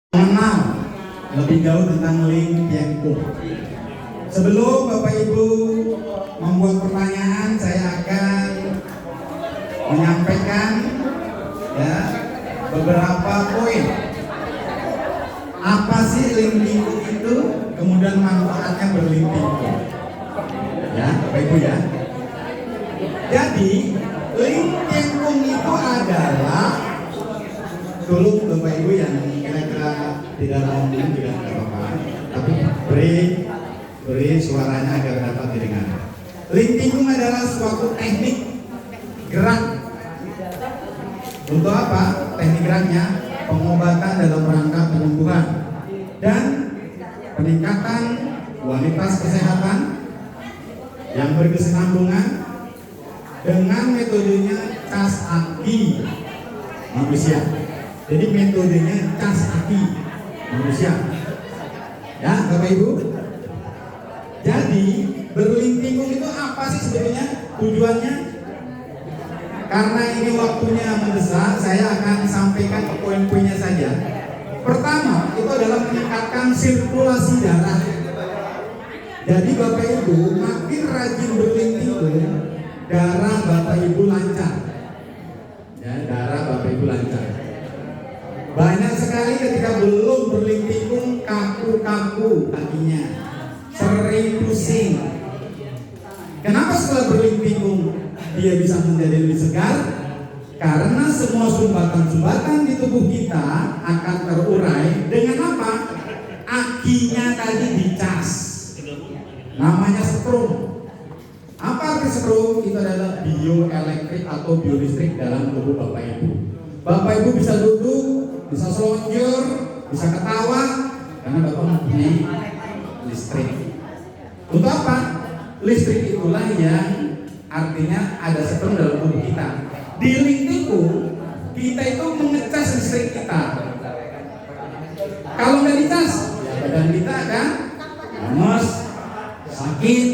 mengenal lebih jauh tentang Ling Tiengkung. Sebelum Bapak Ibu membuat pertanyaan, saya akan menyampaikan beberapa poin. Apa sih Ling Tiengkung itu? Kemudian manfaatnya berling tiengkung. Bapak Ibu ya. Jadi Ling Tiengkung itu adalah, tolong Bapak Ibu yang kira-kira tidak ngomong juga tidak apa-apa, tapi beri suaranya agar dapat didengar. Ling Tiengkung adalah suatu teknik gerak. Untuk apa? Teknik geraknya pengobatan dalam rangka penyembuhan dan peningkatan kualitas kesehatan yang berkesinambungan dengan metodenya cas aki manusia. Jadi metodenya cas aki manusia. Ya, Bapak Ibu. Jadi berling tiengkung itu apa sih sebetulnya tujuannya? Karena ini waktunya mendesak, saya akan sampaikan ke poin-poinnya saja. Pertama, itu adalah meningkatkan sirkulasi darah. Jadi Bapak Ibu makin rajin berling tiengkung, darah Bapak Ibu lancar. Ya, darah Bapak Ibu lancar. Banyak sekali ketika belum berling tiengkung kaku-kaku kakinya, sering pusing. Kenapa setelah berling tiengkung dia bisa menjadi lebih segar? Karena semua sumbatan-sumbatan di tubuh kita akan terurai dengan apa? Akinya tadi dicas. Namanya setrum. Apa arti setrum? Itu adalah bioelektrik atau biolistrik dalam tubuh Bapak Ibu. Bapak Ibu bisa duduk, bisa selonjor, bisa ketawa, karena Bapak mempunyai listrik. Untuk apa? Listrik itulah yang artinya ada setrum dalam tubuh kita. Di Ling Tiengkung kita itu mengecas listrik kita. Kalau nggak dicas, ya badan kita akan lemes, sakit,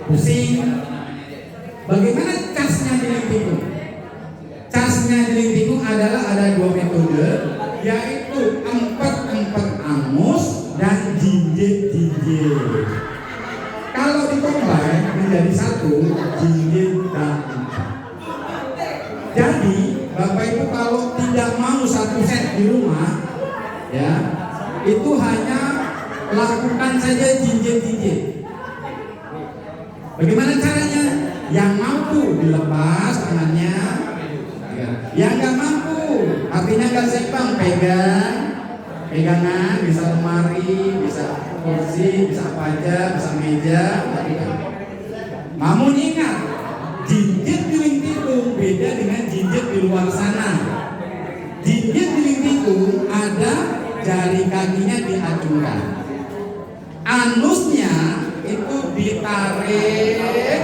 pusing. Bagaimana casnya di Ling Tiengkung? Casnya di Ling Tiengkung adalah ada dua metode, yaitu empet-empet angus dan jinjit-jinjit. Kalau dikombin menjadi satu, jinjit dan empet. Jadi Bapak Ibu kalau tidak mau satu set di rumah, ya itu hanya lakukan saja jinjit-jinjit. Bagaimana caranya? Yang mampu dilepas tangannya, yang nggak mampu, artinya nggak seimbang, pegangan, bisa lemari, bisa kursi, bisa apa aja, bisa meja. Namun ingat, jinjit di Ling Tiengkung beda dengan jinjit di luar sana. Jinjit di Ling Tiengkung ada jari kakinya diacungkan, anusnya itu ditarik,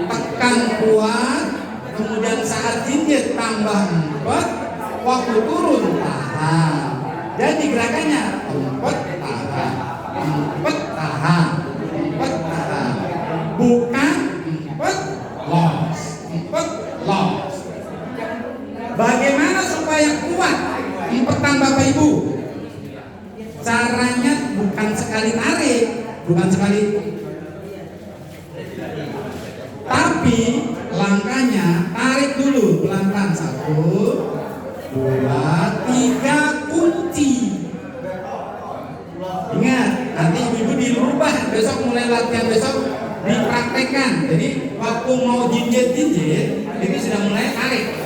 tekan kuat, kemudian saat jinjit tambah empet, waktu turun tahan. Jadi gerakannya empet tahan, empet tahan, empet tahan, bukan empet los, empet los. Bagaimana supaya kuat empetan Bapak Ibu? Caranya bukan sekali tarik, bukan sekali, tapi langkahnya tarik dulu pelan-pelan, 1, 2, 3, kunci. Ingat, nanti ibu-ibu dirubah besok, mulai latihan besok dipraktekkan. Jadi waktu mau jinjit-jinjit ini sudah mulai tarik.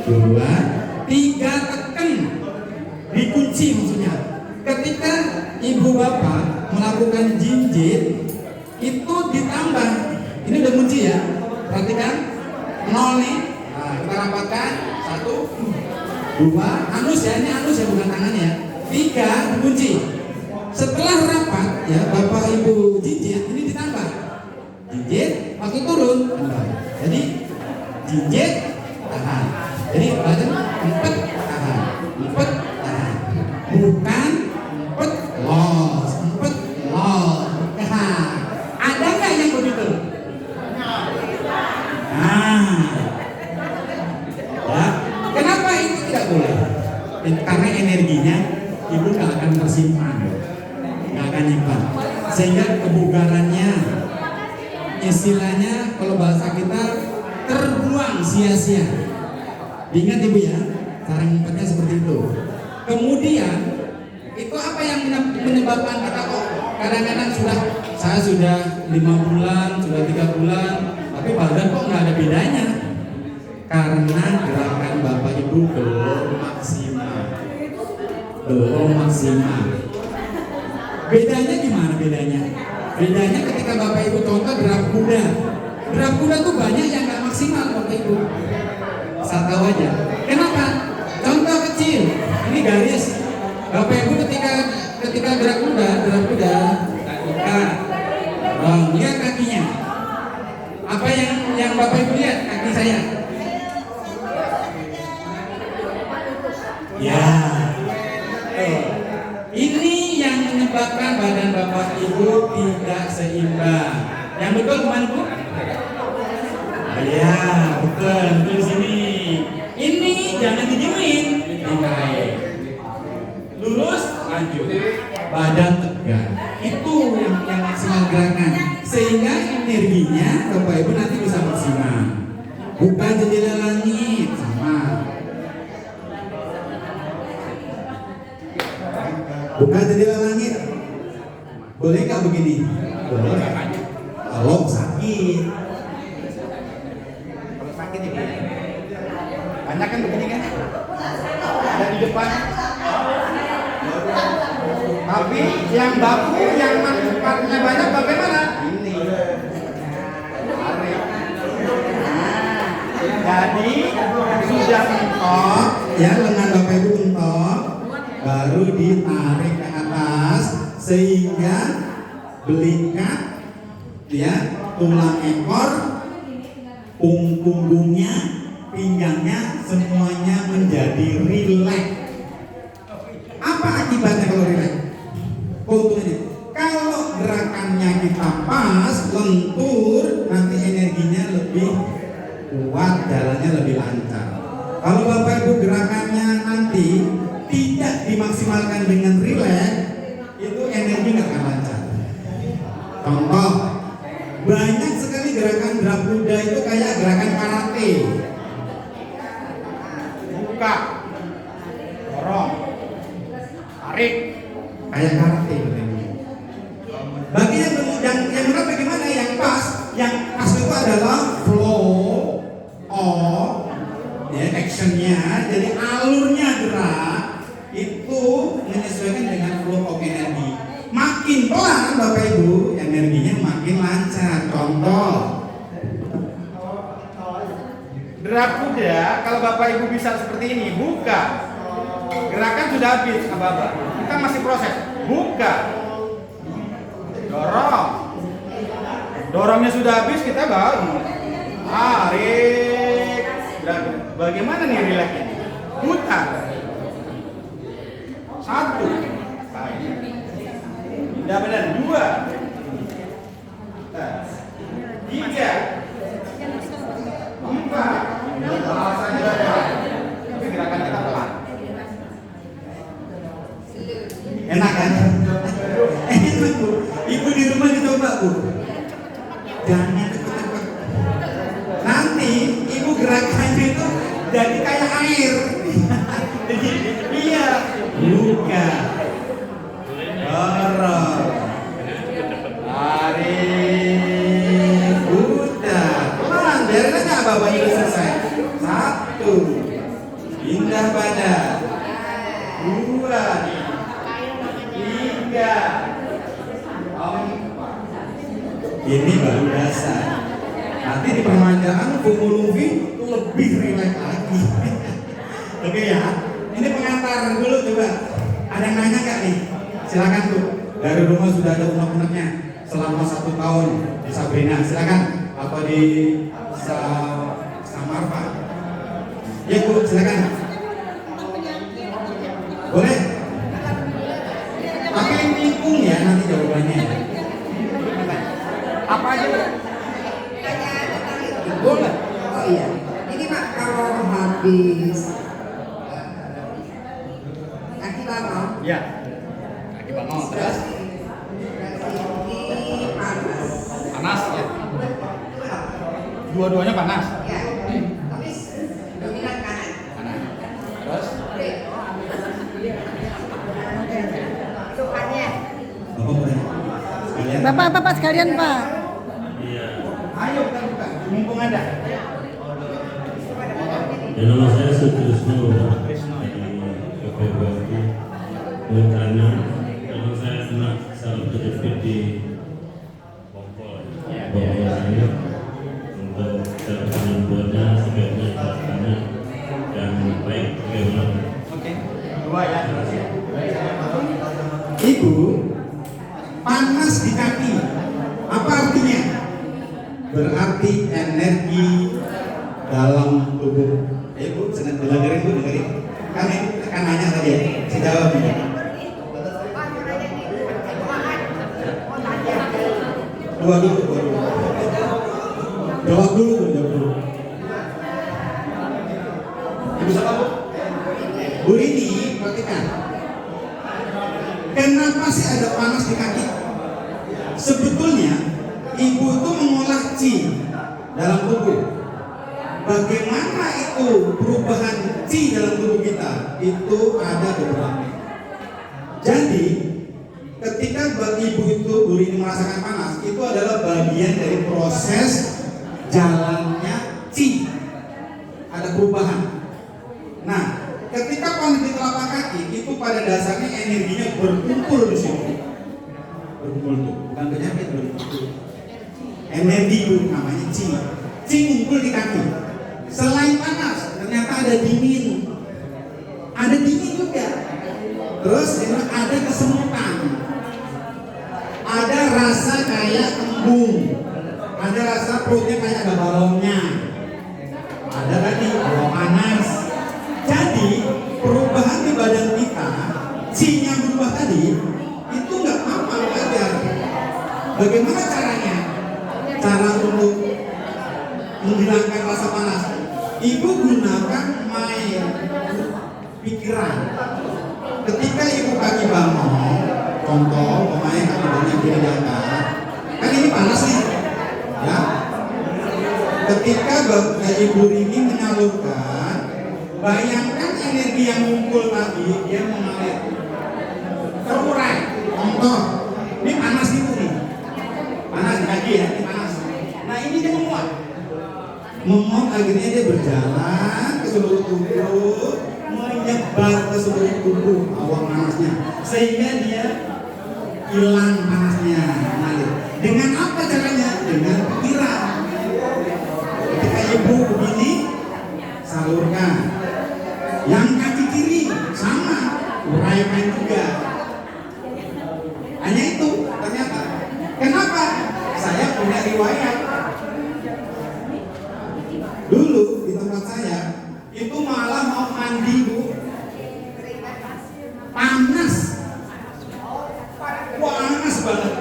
2, 3, tekan, dikunci maksudnya. Ketika ibu bapak melakukan jinjit itu ditambah. Ini udah kunci ya, perhatikan 0 nih. Nah, kita rapatkan 1, 2, anus ya, ini anus ya bukan tangannya. 3 dikunci. Setelah rapat ya bapak ibu jinjit ini ditambah. Jinjit waktu turun tambah. Jadi jinjit tahan. Jadi badan empet tahan, empet tahan. Bukan empet los, empet los. Tahan. Ada nggak yang begitu? Nah, ya. Kenapa itu tidak boleh? Karena energinya, ibu nggak akan tersimpan, nggak akan nyimpan, sehingga kebugarannya, istilahnya kalau bahasa kita terbuang sia-sia. Ingat ibu ya, cara nyimpannya seperti itu. Kemudian itu apa yang menyebabkan kita kok kadang-kadang saya sudah 5 bulan, sudah 3 bulan, tapi badan kok nggak ada bedanya? Karena gerakan Bapak Ibu belum maksimal. Bedanya gimana bedanya? Bedanya ketika Bapak Ibu contoh gerak kuda. Gerak kuda tuh banyak yang nggak maksimal Bapak Ibu. Saya tahu aja. Kenapa? Contoh kecil. Ini garis. Bapak Ibu ketika gerak kuda, lihat kakinya. Apa yang Bapak Ibu lihat kaki saya? Ya. Ini yang menyebabkan badan Bapak Ibu tidak seimbang. Yang betul kemana Bu? Ya, betul di sini. Ini jangan didiemin, ditarik. Lurus, lanjut. Badan tegak. Itu yang maksimal gerakan. Sehingga energinya Bapak Ibu nanti bisa maksimal. Buka jendela langit sama. Buka jendela langit. Boleh nggak begini? Boleh. Kalau sakit. Kalau sakit ini banyak kan begini kan? Ada di depan. Tapi yang baku, yang manfaatnya banyak bagaimana? Ini. Jadi sudah mentok, ya lengan Bapak Ibu mentok, baru ditarik ke atas sehingga belikat, ya, tulang ekor, punggungnya, pinggangnya semuanya menjadi rileks. Apa akibatnya kalau rileks? Untungnya, kalau gerakannya kita pas, lentur, nanti energinya lebih kuat, jalannya lebih lancar. Kalau Bapak Ibu gerakannya nanti tidak dimaksimalkan dengan rileks, itu energi nggak akan lancar. Contoh, banyak sekali gerakan gerak kuda itu kayak gerakan karate. Buka, dorong, tarik, kayak karate. Bagi yang benar bagaimana? Yang pas itu adalah flow of actionnya, jadi alurnya gerak itu menyesuaikan dengan flow of energi. Makin pelan Bapak Ibu, energinya makin lancar. Contoh, gerak kuda, kalau Bapak Ibu bisa seperti ini, buka. Gerakan sudah habis, Bapak. Kita masih proses. Buka. Dorong. Dorongnya sudah habis, kita baru tarik. Bagaimana nih rileksnya? Putar. 1. Tidak benar. 2. 3. 4. Bahasanya banyak. Tapi gerakan kita pelan. Enak kan? Enak Bu. Ibu di rumah dicoba Bu. Jangan cepet-cepet. Nanti ibu gerakannya itu jadi kayak air. Iya. Buka. Dorong. Tarik. Putar. Pelan. Biarin aja Bapak Ibu selesai. 1. Pindah badan. 2. 3. 4. Ini baru dasar. Nanti di permajaan Fumuluvi lebih rileks lagi. Oke ya. Ini pengantar dulu coba. Ada yang nanya nggak nih? Silakan tuh. Dari rumah sudah ada unek-uneknya selama 1 tahun di Sabrina. Silakan. Atau di Samarfa. Ya Bu, silakan. Boleh. Tapi yang tikung ya nanti jawabannya. Apa aja Bu? Boleh. Oh iya. Ini Pak, kalau habis bangau. Ya. Kaki bangau terus panas ya. Dua-duanya panas. Ya. Tapi dominan kanan. Kanan. Terus Tuhannya. Bapak sekalian, Pak. Iya. ayo kita buka, mumpung ada. Ya, nama saya Sutrisno dari KPBI Bencana. Kalau saya anak salah terjepit di Bongkol ini untuk cara penyembuhannya sebaiknya caranya yang baik bagaimana? Oke, dua ya. Ibu, panas di kaki. Apa artinya? Berarti energi dalam tubuh. Ibu, dengerin Bu, dengerin. Kan nanya tadi ya, saya jawab ini. Dua dulu. Jawab dulu. Ibu siapa, Bu? Bu ini, perhatikan. Kenapa sih ada panas di kaki? Sebetulnya ibu itu mengolah qi dalam tubuh. Bagaimana itu perubahan qi dalam tubuh kita? Itu ada beberapa. Jadi ketika ibu itu ini merasakan panas, itu adalah bagian dari proses jalannya qi. Ada perubahan. Nah, ketika panas di telapak kaki, itu pada dasarnya energinya berkumpul di situ. Berkumpul tuh, bukan penyakit, berkumpul. Energi itu namanya qi. Qi ngumpul di kaki. Selain panas, ternyata ada dingin. Ada dingin juga. Terus ada kesemutan. Ada rasa kayak embung. Ada rasa perutnya kayak ada balonnya. Ada tadi bawah panas. Jadi perubahan di badan kita, qi-nya berubah tadi, itu nggak apa-apa, wajar. Bagaimana caranya? Cara untuk menghilangkan rasa panas. Ibu gunakan main pikiran. Ketika ibu kaki bangau, contoh pemain kaki bangau yang diangkat, kan ini panas nih, ya. Ketika ibu ini menyalurkan, bayangkan energi yang muncul tadi dia mengalir terurai. Contoh, ini panas gitu nih, panas di kaki ya, ini panas. Nah ini dia menguap akhirnya dia berjalan ke seluruh tubuh, menyebar ke seluruh tubuh awan panasnya, sehingga dia hilang panasnya. Dengan apa caranya? Dengan pikiran. Ketika ibu begini, salurkan. Yang kaki kiri sama, uraikan juga. Hanya itu ternyata. Kenapa? Saya punya riwayat. Dulu di tempat saya itu malah mau mandi, Bu. Panas. Panas banget.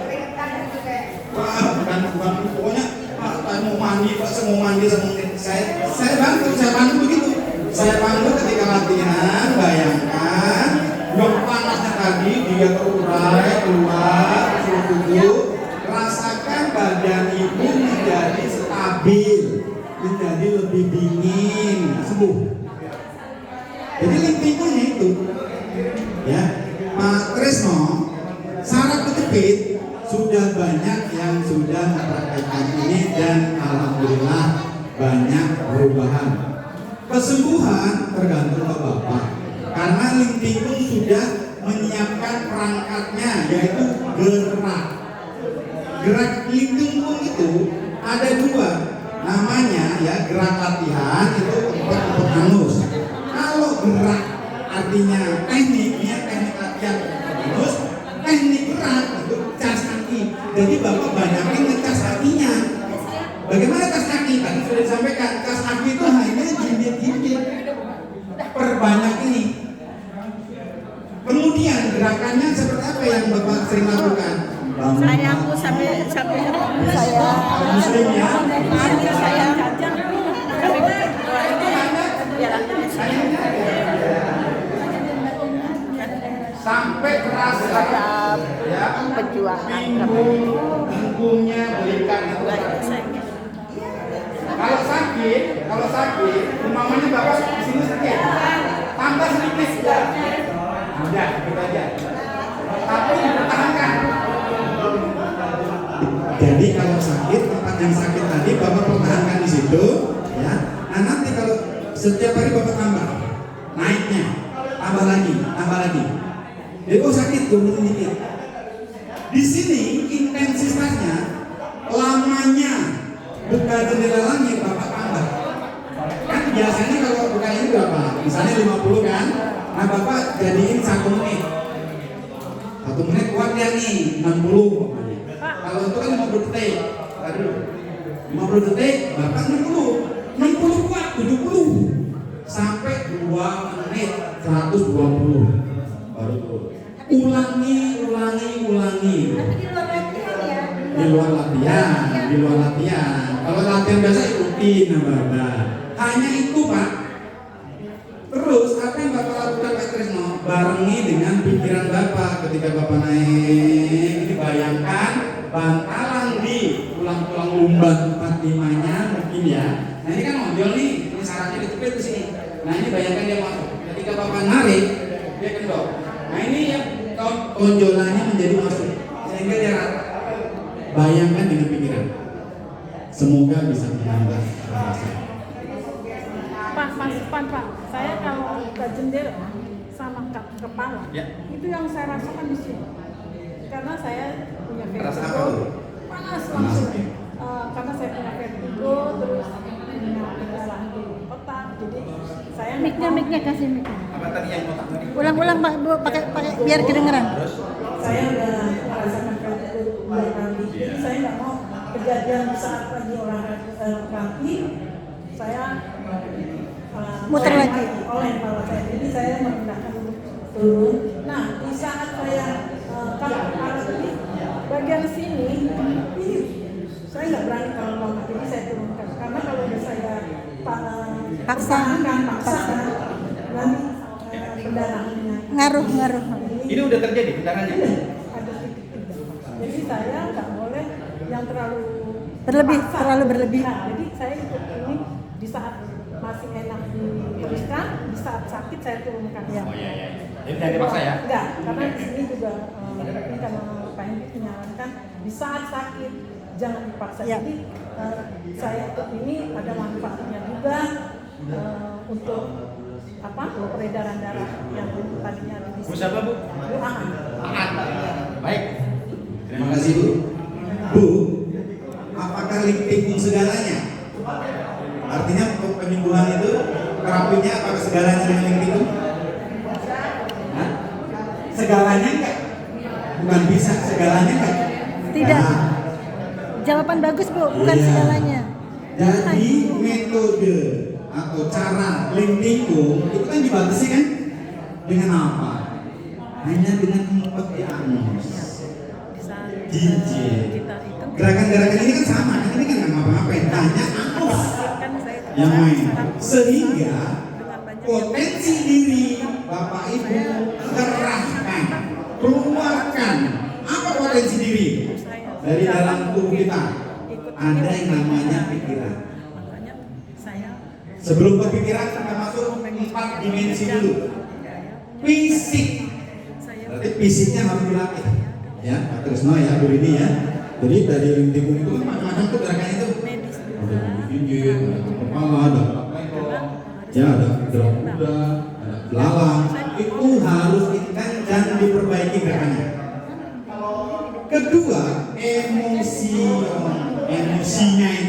Wah, bukan pokoknya mau mandi, saya mau mandi. Saya bantu begitu. Saya bantu ketika latihan, bayangkan yang panasnya tadi dia terurai keluar seluruh tubuh, rasakan badan ibu menjadi stabil, menjadi lebih dingin, sembuh. Jadi lingkungannya itu, ya, Pak Tresno, saraf kejepit sudah banyak yang sudah mempraktekkan ini dan alhamdulillah banyak perubahan. Kesembuhan tergantung ke Bapak, karena Lingtingkung sudah menyiapkan perangkatnya, yaitu gerak. Gerak Lingtingkung itu ada dua, namanya ya gerak latihan itu untuk anus. Kalau gerak artinya tekniknya teknik latihan anus, teknik gerak itu cas kaki. Jadi Bapak banyakin ngecas kakinya. Bagaimana cas kaki? Tadi sudah disampaikan, cas kaki itu hanya jinjit-jinjit. Perbanyak ini. Kemudian gerakannya seperti apa yang Bapak sering lakukan? Saya aku sampai saya Muslim ya. saya sampai terasa ya Perjuangan. pinggungnya berikan itu. Kalau sakit, umpamanya bapak di sini sakit, tambah sedikit ya. Udah, gitu aja. Tapi dipertahankan. Jadi kalau sakit, tempat yang sakit tadi bapak pertahankan di situ, ya. Nah nanti kalau setiap hari bapak tambah, naiknya, tambah lagi. Jadi sakit, turun dikit. Di sini intensitasnya, lamanya buka jendela langit bapak tambah. Kan biasanya kalau buka ini berapa? Misalnya 50 kan? Nah bapak jadiin 1 menit. 1 menit kuat ya nih, 60. Kalau itu kan 50 detik. Aduh. 50 detik, bapak 60. 60 kuat, 70. Sampai 2 menit, 120. Baru turun. Ulangi. Di luar latihan. Kalau latihan biasa ikutin Bapak. Hanya itu Pak. Terus apa yang Bapak lakukan Pak Trisno? Barengi dengan pikiran Bapak ketika Bapak naik. Ini bayangkan bantalan di tulang-tulang lumban 45-nya mungkin ya. Nah ini kan nonjol nih, ini syaratnya dijepit di sini. Nah ini bayangkan dia masuk. Ketika Bapak narik, dia kendor. Nah ini yang tonjolannya menjadi masuk sehingga dia rata. Bayangkan dengan pikiran. Semoga bisa menambah rasa. Pak, saya kalau ke jendela sama ke kepala, Ya. itu yang saya rasakan di sini. Karena saya punya Rasa apa vertigo, tuh? panas langsung. Panas, Karena saya punya vertigo, terus punya kendala di otak, jadi saya Mic-nya kasih mic. Apa tadi yang kotak tadi? Ulang Pak, Bu, pakai biar kedengeran. saya udah merasakan vertigo 2 kali, jadi saya nggak mau kejadian saat lagi olahraga kaki, saya Muter lagi. oleh kepala saya, jadi saya memindahkan untuk turun. Nah di saat saya kalau kepala ini bagian sini ini saya nggak berani kalau lama, jadi saya turunkan karena kalau udah saya Paksa. nanti pendarahannya Ngaruh. Ini udah terjadi pendarahannya. ada titik-titik. Jadi saya nggak boleh yang terlalu Berlebih. Nah, jadi saya ikut ini di saat masih enak diteruskan, di saat sakit saya turunkan. Ya. Jadi jangan dipaksa ya. Enggak, karena di sini juga ini karena Pak Hendy menyarankan di saat sakit jangan dipaksa. Ya. Jadi saya ikut ini ada manfaatnya juga untuk peredaran darah yang tadinya ada di Bu sini. siapa Bu? Bu Aan. Baik. Terima kasih Bu. Bu, apakah lingkungan segalanya? Artinya penyembuhan itu terapinya apakah segalanya dengan lingkungan? Segalanya enggak? Bukan bisa segalanya enggak? Tidak. Nah, Jawaban bagus Bu, bukan iya. segalanya. Jadi metode atau cara lingkungan itu kan dibatasi kan dengan apa? Hanya dengan mengikuti anus. Jinjit. Gerakan-gerakan ini kan sama, kan ini kan nggak ngapa-ngapain, hanya anus yang main. Sehingga potensi diri Bapak Ibu kerahkan, keluarkan. Apa potensi diri dari dalam tubuh kita? Ada yang namanya pikiran. Sebelum berpikiran kita masuk 4 dimensi dulu. Fisik. Berarti fisiknya harus dilatih. Ya, Pak Trisno ya, Bu ini ya. Jadi dari lingkungan itu macam-macam tuh gerakannya itu. Ada gigit, ada kepala, ada ya, ada gerak kuda, ada belalang. Itu harus intens dan diperbaiki gerakannya. Kedua, emosinya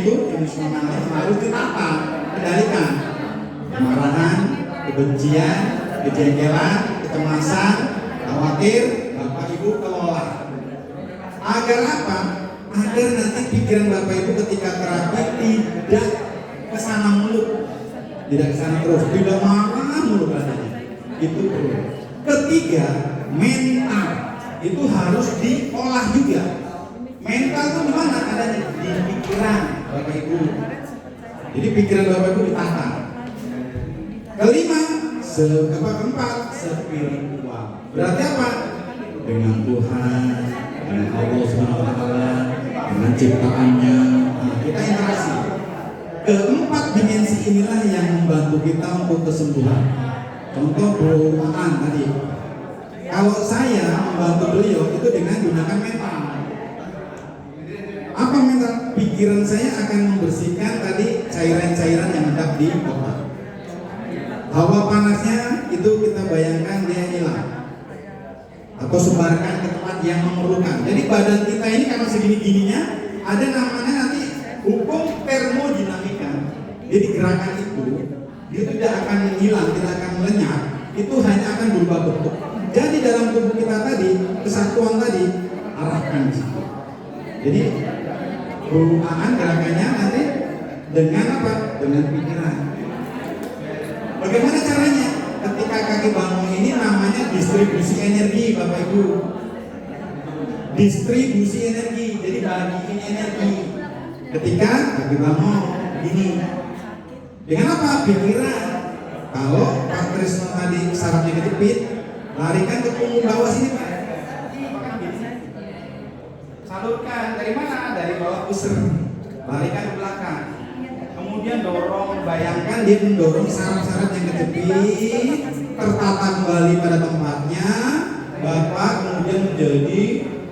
itu emosionalnya harus ditata, kendalikan. Kemarahan, kebencian, kejengkelan, kecemasan, khawatir, Bapak Ibu kelola. Agar apa? Agar nanti pikiran Bapak Ibu ketika terapi tidak kesana mulu, tidak kesana terus, tidak marah mulu katanya. Itu perlu. Ketiga, mental itu harus diolah juga. Mental itu di mana adanya? Di pikiran Bapak Ibu. Jadi pikiran Bapak Ibu ditata. Kelima, keempat, spiritual. Berarti apa? Dengan Tuhan, dengan Allah Subhanahu wa taala, dengan ciptaannya, kita interaksi. Keempat dimensi inilah yang membantu kita untuk kesembuhan. Contoh Bro Aan tadi. Kalau saya membantu beliau itu dengan gunakan mental. Apa mental? Pikiran saya akan membersihkan tadi cairan-cairan yang ada di otak. Hawa panasnya itu kita bayangkan dia hilang atau sebarkan ke tempat yang memerlukan. Jadi badan kita ini karena segini-gininya ada namanya nanti hukum termodinamika. Jadi gerakan itu tidak akan hilang, tidak akan melenyap, itu hanya akan berubah bentuk. Jadi dalam tubuh kita tadi, kesatuan tadi arahkan di situ. Jadi perubahan gerakannya nanti dengan apa? Dengan pikiran. Bagaimana caranya? Ketika kaki bangun ini namanya distribusi energi, Bapak Ibu. Distribusi energi, jadi bagiin energi. Ketika kaki bangun ini, dengan apa? Pikiran. Kalau Pak Trisno tadi sarafnya kejepit, larikan ke punggung bawah sini, Pak. Salurkan dari mana? Dari bawah pusar. Larikan ke belakang. Kemudian dorong, bayangkan dia mendorong saraf-saraf yang kejepit tertata kembali pada tempatnya. Bapak kemudian menjadi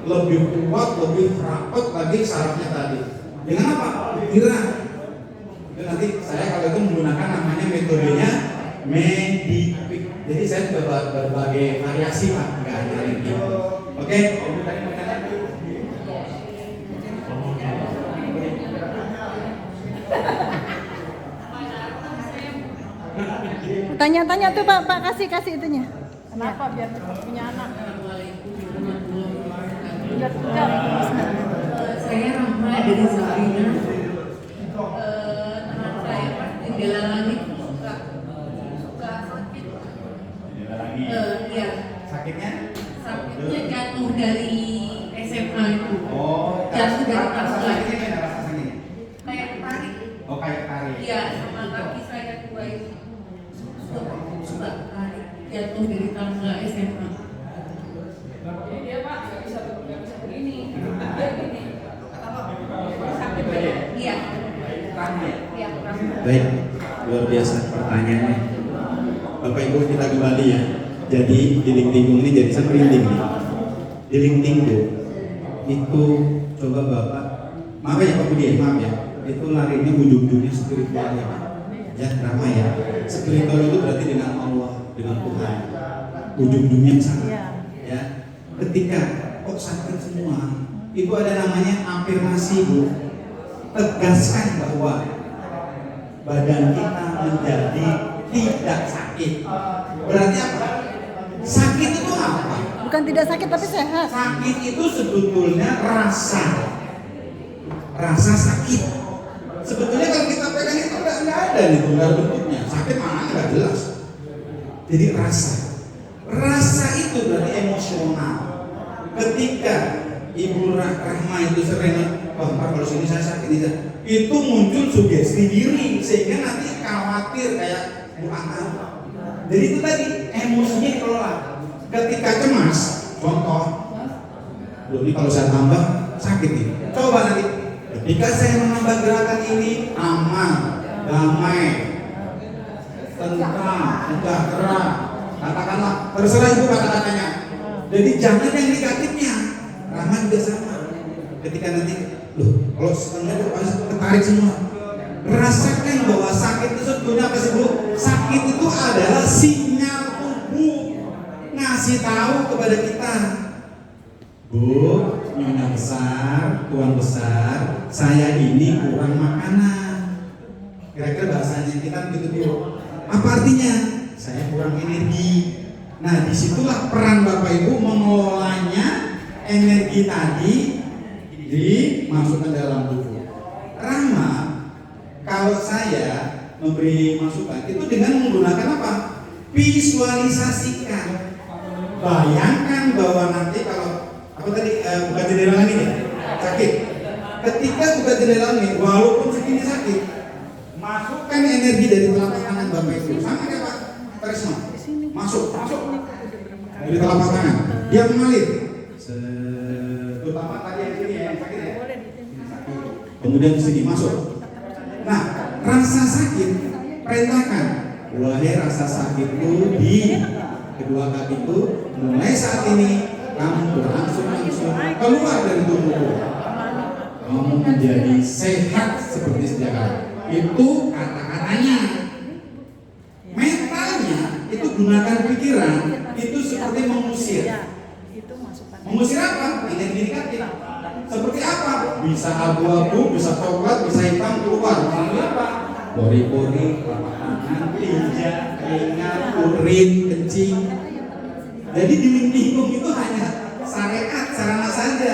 lebih kuat, lebih rapat lagi sarafnya tadi. Dengan apa? Pikiran. Itu nanti saya kalau itu menggunakan namanya metodenya Medipik. Jadi saya juga berbagai variasi, Pak, nggak hanya ini. Oke. Tanya-tanya tuh Pak kasih itunya. Kenapa biar cepat punya anak? Saya Rahma dari Sabrina. Teman saya pas jendela langit suka sakit. Iya. Sakitnya? Sakitnya jatuh dari SMA itu. Oh, Jatuh dari tangga. sakitnya ada rasa sakit. Kayak tarik. Oh, kayak tarik. Iya, sama kaki saya tua itu. Suka tarik. Jatuh dari tangga SMA. Dia Pak nggak bisa begini. Dia gini. Sakit aja. Iya. Tarik. Iya. Baik, luar biasa pertanyaannya. Bapak Ibu kita kembali ya. Jadi Diling Tinggung ini jadi saya merinding nih. Diling Tinggung itu coba Bapak, maaf ya Pak Budi, maaf ya. Itu larinya ujung-ujungnya spiritual ya Pak. Ya drama ya. Spiritual itu berarti dengan Allah, dengan Tuhan. Ujung-ujungnya ke sana. Ya. Ketika kok sakit semua, itu ada namanya afirmasi Bu. Tegaskan bahwa badan kita menjadi tidak sakit. Berarti apa? Sakit itu apa? Bukan tidak sakit tapi sehat. Sakit itu sebetulnya rasa sakit. Sebetulnya kalau kita pegang itu nggak ada nih, nggak ada bentuknya. Sakit mana nggak jelas. Jadi rasa itu berarti emosional. Ketika Ibu Rahma itu sering, wah kalau sini saya sakit itu muncul sugesti diri sehingga nanti khawatir kayak Bu Ana. Jadi itu tadi emosinya dikelola. Ketika cemas, contoh, ini kalau saya tambah sakit nih. Coba nanti, ketika saya menambah gerakan ini aman, damai, tentram, sejahtera, katakanlah terserah Ibu kata-katanya. Jadi jangan yang negatifnya. Rahman juga sama. Ketika nanti, kalau setengah itu pasti ketarik semua. Rasakan bahwa sakit itu sebetulnya apa sih Bu? Sakit itu adalah sinyal tubuh ngasih tahu kepada kita, Bu, nyonya besar, tuan besar, saya ini kurang makanan. Kira-kira bahasanya kita begitu Bu. Apa artinya? Saya kurang energi. Nah disitulah peran Bapak Ibu mengelolanya energi tadi dimasukkan dalam tubuh. Rahma, kalau saya memberi masukan itu dengan menggunakan apa? Visualisasikan. Bayangkan bahwa nanti kalau apa tadi buka jendela langit ya, sakit. Ketika buka jendela langit, walaupun segini sakit, masukkan energi dari telapak tangan Bapak Ibu. Sama kayak Pak Trisno. masuk. Dari telapak tangan, dia mengalir. Terutama tadi yang sini yang sakit ya. Kemudian di sini masuk. Nah, rasa sakit perintahkan, wahai rasa sakitku di kedua kakiku, mulai saat ini kamu berangsur-angsur keluar dari tubuhku. Kamu menjadi sehat seperti sedia kala. Itu kata-katanya. Mentalnya itu gunakan pikiran, itu seperti mengusir. Mengusir apa? Energi negatif. Seperti apa? Bisa abu-abu, bisa coklat, bisa hitam keluar. Melalui apa? Pori-pori, telapak tangan, tinja, keringat, urin, kencing. Jadi dinding tikung itu hanya syariat, sarana saja.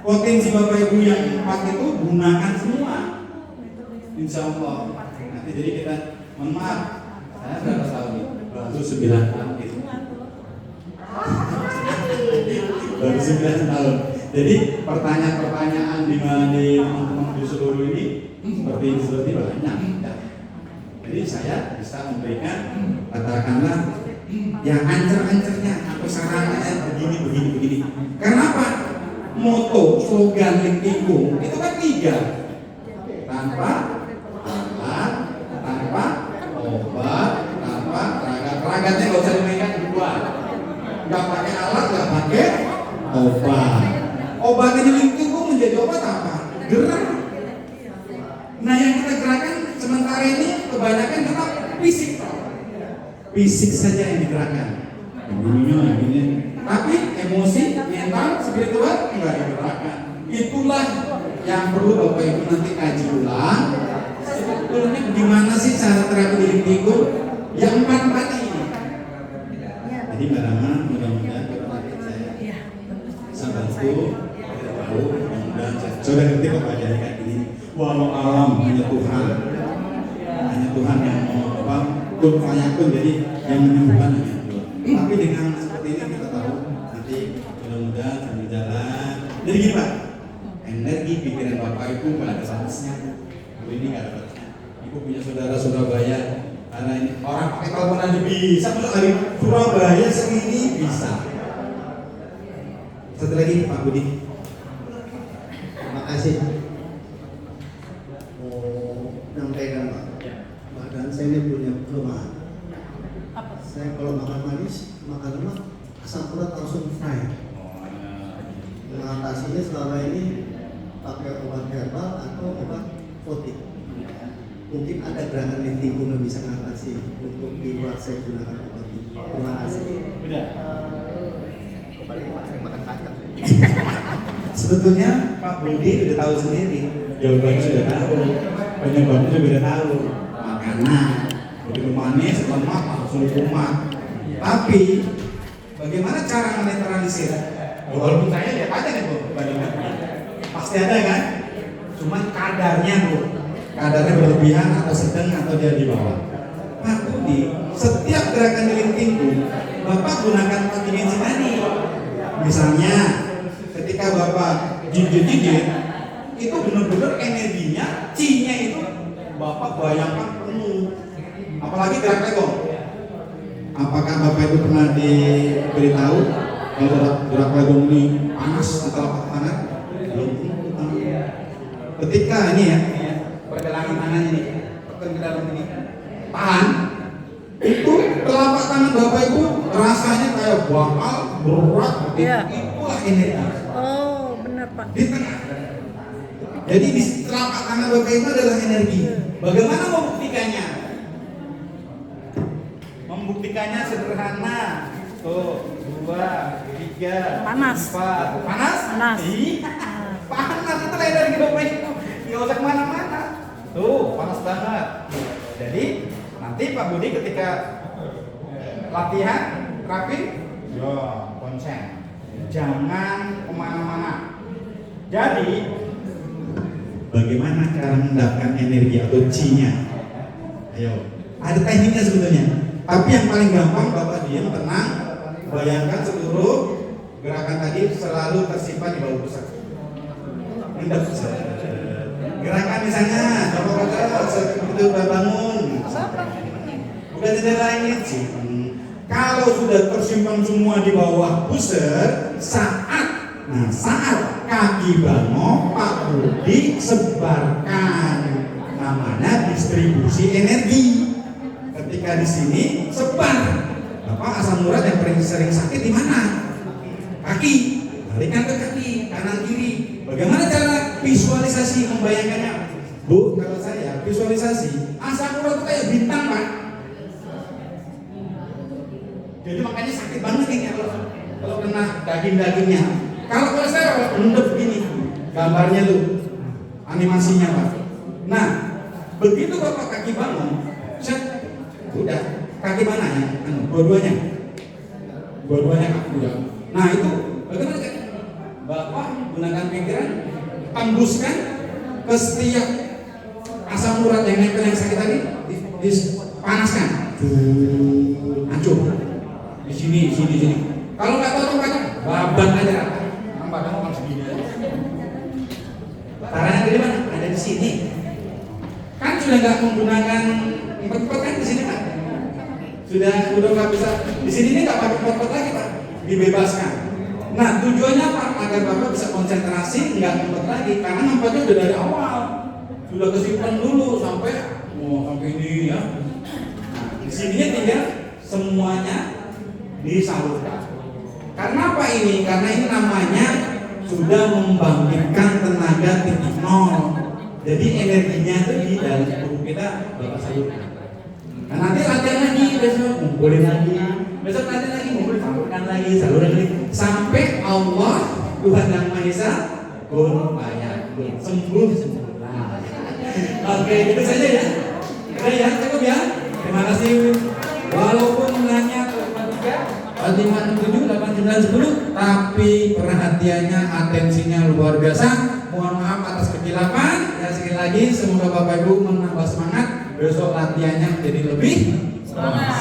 Potensi Bapak Ibu yang 4 itu gunakan semua. Insya Allah. Nanti jadi kita, mohon maaf, saya berapa tahun nih? Baru 9 tahun gitu. Baru 9 tahun. Jadi pertanyaan-pertanyaan di teman-teman di seluruh ini seperti banyak. Jadi saya bisa memberikan katakanlah yang ancer-ancernya atau sarannya begini. Karena apa? Moto, slogan Lintingkung itu kan 3. Tanpa alat, tanpa obat, tanpa ragatnya nggak usah dimainkan 2. Nggak pakai alat, nggak pakai obat. Obatnya Lintingkung menjadi obat apa? Gerak. Nah yang kita gerakan sementara ini kebanyakan tetap fisik. Fisik saja yang digerakkan. Yang ini. Tapi emosi, mental, spiritual enggak digerakkan. Itulah yang perlu Bapak Ibu nanti kaji ulang. Sebetulnya gimana sih cara terapi di Lintingkung yang 4 ini? Jadi mudah-mudahan saya bisa bantu. Mudah-mudahan sudah ngerti kok ajaran ini. Walau alam hanya Tuhan yang mau kun fayakun, jadi yang menyembuhkan hanya Tuhan. Tapi dengan seperti ini kita tahu nanti mudah-mudahan sambil jalan. Jadi gini Pak, energi pikiran Bapak Ibu pada kesatusnya. Ini nggak ada batasnya. Ibu punya saudara Surabaya, karena ini orang pakai telepon aja bisa, kalau dari Surabaya segini bisa. Satu lagi Pak Budi. Terima kasih. Menyampaikan Pak, badan saya ini punya kelemahan. Saya kalau makan manis, makan lemak, asam urat langsung fry. Mengatasinya selama ini pakai obat herbal atau obat fotik. Mungkin ada gerakan Lintingkung yang bisa mengatasi untuk di luar saya gunakan obat ini. Terima kasih. Sebetulnya Pak Budi sudah tahu sendiri, jawabannya sudah tahu, penyebabnya sudah tahu. Makanan, begitu manis, lemak, langsung kumat. Tapi bagaimana cara menetralisir? Walaupun saya lihat aja nih Bu, bandingkan. Pasti ada kan? Cuman kadarnya Bu, kadarnya berlebihan atau sedang atau dia di bawah. Pak Budi, setiap gerakan di Lintingkung, Bapak gunakan kontingensi tadi. Misalnya ketika Bapak jinjit-jinjit, itu benar-benar energinya, C-nya itu Bapak bayangkan penuh. Apalagi gerak legong. Apakah Bapak itu pernah diberitahu kalau gerak legong ini panas di telapak tangan? Belum tentu. Ketika ini ya, pergelangan tangannya ini, tekan ke dalam ini, tahan. Itu telapak tangan Bapak Ibu rasanya kayak bakal berat. Itulah energi. Oh, benar Pak. Di tengah. Jadi di telapak tangan Bapak Ibu adalah energi. Bagaimana membuktikannya? Membuktikannya sederhana. Tuh, 2, 3, Panas. 4. Panas? Panas. Iya. Panas itu energi Bapak Ibu. Nggak usah kemana-mana. Tuh, panas banget. Jadi nanti Pak Budi ketika latihan terapi, yo konsen, jangan kemana-mana. Jadi bagaimana cara mendapatkan energi atau C-nya? Ayo, ada tekniknya sebetulnya. Tapi yang paling gampang Bapak diam, tenang, bayangkan seluruh gerakan tadi selalu tersimpan di bawah pusat. Gerakan misalnya, coba begitu bangun, bukan jendela ini sih. Kalau sudah tersimpan semua di bawah pusar, saat kaki bango Pak Budi sebarkan, namanya distribusi energi. Ketika di sini sebar, Bapak asam urat yang paling sering sakit di mana? Kaki, balikan ke kaki, kanan kiri. Bagaimana cara visualisasi membayangkannya? Bu, kalau saya visualisasi asam urat itu kayak bintang, Pak. Jadi makanya sakit banget nih kalau kena daging-dagingnya. Kalau kolesterol endep begini, gambarnya tuh, animasinya Pak. Nah, begitu Bapak kaki bangun, set, udah kaki mana ya? Dua-duanya udah. Nah itu bagaimana kan? Bapak gunakan pikiran, tembuskan ke setiap asam urat yang nempel yang sakit tadi, dipanaskan, hancur. Di sini. Kalau nggak tahu tempatnya, babat aja. Badan orang segini aja. Caranya di mana? Ada di sini. Kan sudah nggak menggunakan empat kan di sini Pak. Sudah nggak bisa. Di sini ini nggak pakai empat lagi Pak. Dibebaskan. Nah tujuannya apa? Agar Bapak bisa konsentrasi, nggak ngempet lagi. Karena ngempetnya udah dari awal. Sudah kesimpan dulu sampai ini ya. Nah, di sininya tinggal semuanya disalurkan. Karena apa ini? Karena ini namanya sudah membangkitkan tenaga titik nol. Jadi energinya itu di dalam tubuh kita Bapak salurkan. Nah, nanti latihan lagi, besok ngumpulin lagi, besok latihan lagi, ngumpulin, salurkan lagi, sampai Allah Tuhan yang Maha Esa kun fayakun, sembuh sembuhlah. Oke, itu saja ya. Udah ya, cukup ya. Terima kasih. Walaupun nanya 5, 6, 7, 8, 9, 10, tapi perhatiannya, atensinya luar biasa. Mohon maaf atas kekilapan. Ya sekali lagi, semoga Bapak Ibu menambah semangat. Besok latihannya menjadi lebih semangat.